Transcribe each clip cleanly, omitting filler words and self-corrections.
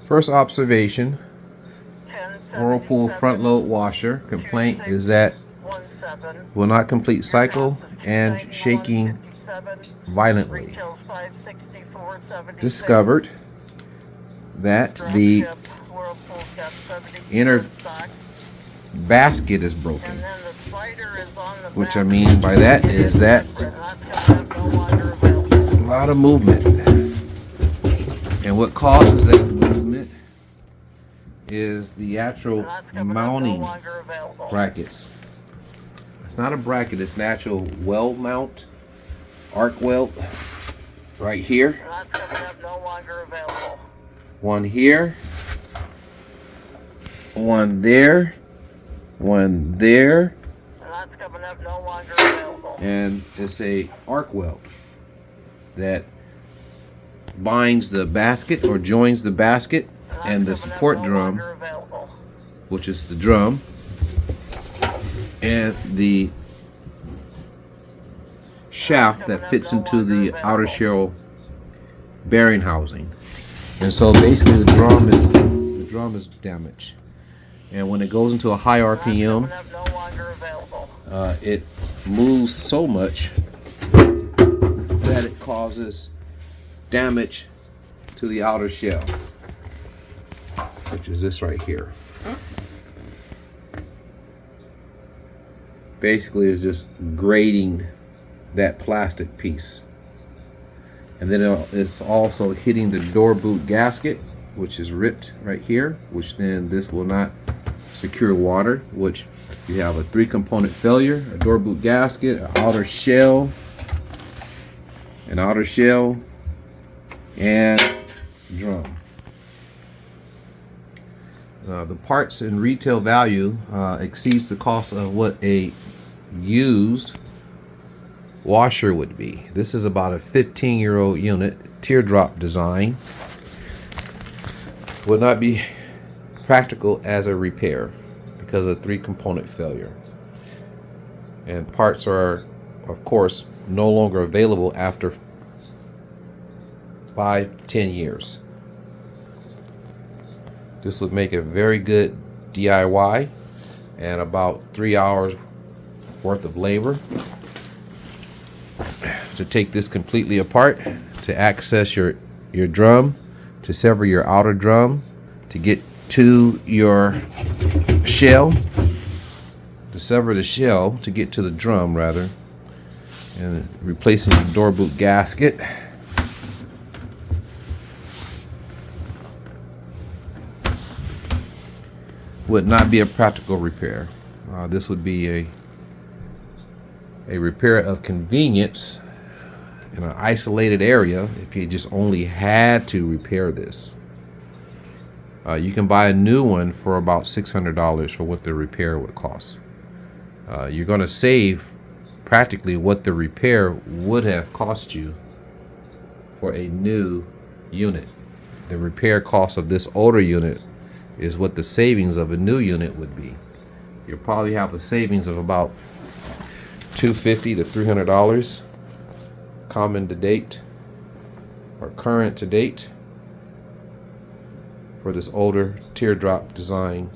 First observation, Whirlpool front load washer. Complaint is that will not complete cycle and shaking violently. Discovered that the inner basket is broken, which I mean by that is that a lot of movement, and what causes that movement is the actual mounting brackets. It's not a bracket, it's an actual weld mount, arc weld right here, one here, one there, one there, and it's a arc weld that binds the basket or joins the basket and the support drum, which is the drum, and the shaft that fits into the outer shell bearing housing. And so basically the drum is damaged, and when it goes into a high RPM, it moves so much that it causes damage to the outer shell, which is this right here. Basically it's just grating that plastic piece, and then it's also hitting the door boot gasket, which is ripped right here, which then this will not secure water, which you have a 3-component failure: a door boot gasket, an outer shell, and drum. The parts and retail value exceeds the cost of what a used washer would be. This is about a 15-year-old unit, teardrop design. Would not be practical as a repair because of 3-component failure. And parts are, of course, no longer available after 5-10 years. This would make a very good DIY and about 3 hours worth of labor to take this completely apart, to access your drum, to sever your outer drum, to get to your shell, to sever the shell to get to the drum rather, and replacing the door boot gasket. Would not be a practical repair. This would be a repair of convenience in an isolated area if you just only had to repair this. You can buy a new one for about $600 for what the repair would cost. You're going to save practically what the repair would have cost you for a new unit. The repair cost of this older unit is what the savings of a new unit would be. You'll probably have a savings of about $250 to $300 common to date or current to date for this older teardrop design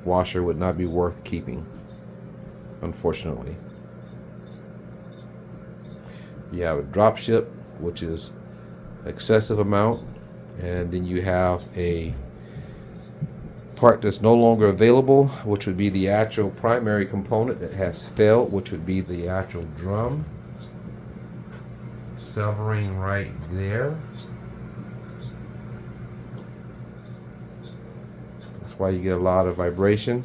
washer. Would not be worth keeping, unfortunately. You have a drop ship, which is excessive amount, and then you have a part that's no longer available, which would be the actual primary component that has failed, which would be the actual drum, severing right there. That's why you get a lot of vibration,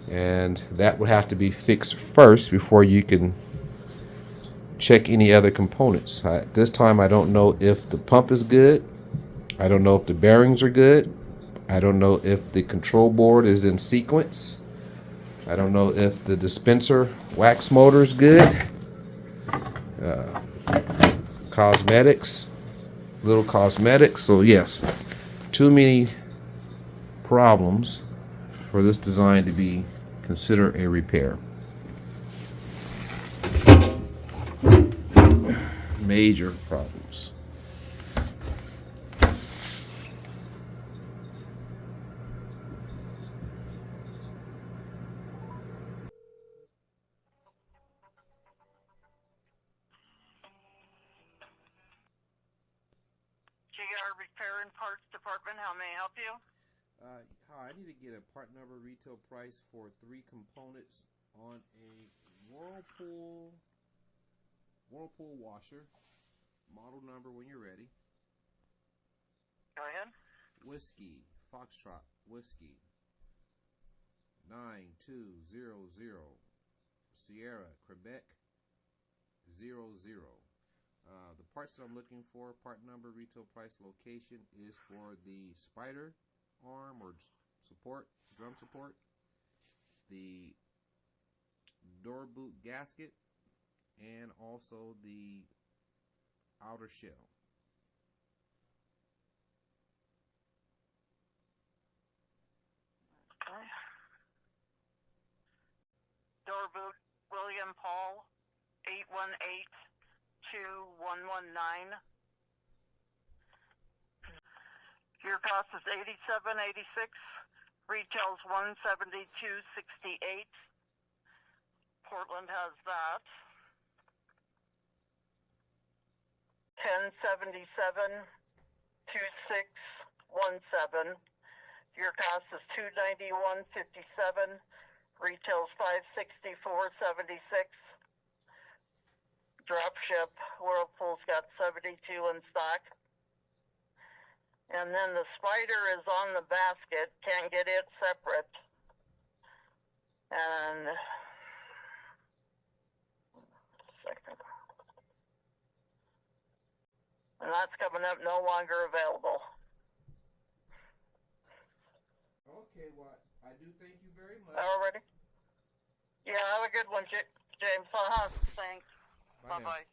and that would have to be fixed first before you can check any other components. This time I don't know if the pump is good, I don't know if the bearings are good, I don't know if the control board is in sequence, I don't know if the dispenser wax motor is good. Cosmetics, little cosmetics. So yes, too many problems for this design to be considered a repair. Major problems. Repair and Parts Department. How may I help you? Hi, I need to get a part number retail price for 3 components on a Whirlpool washer. Model number when you're ready. Go ahead. Whiskey, Foxtrot, Whiskey, 9200, Sierra, Quebec, 00. The parts that I'm looking for, part number, retail price, location, is for the spider arm or support, drum support, the door boot gasket, and also the outer shell. Okay. Door boot, William Paul, 818-2119. Your cost is $87.86. Retails $172.68. Portland has that. 1077-2617. Your cost is $291.57. Retails $564.76. Drop ship. Whirlpool's got 72 in stock. And then the spider is on the basket. Can't get it separate. And second. And that's coming up, no longer available. Okay, well, I do thank you very much. Alrighty. Yeah, have a good one, James. Thanks. Bye. Bye-bye.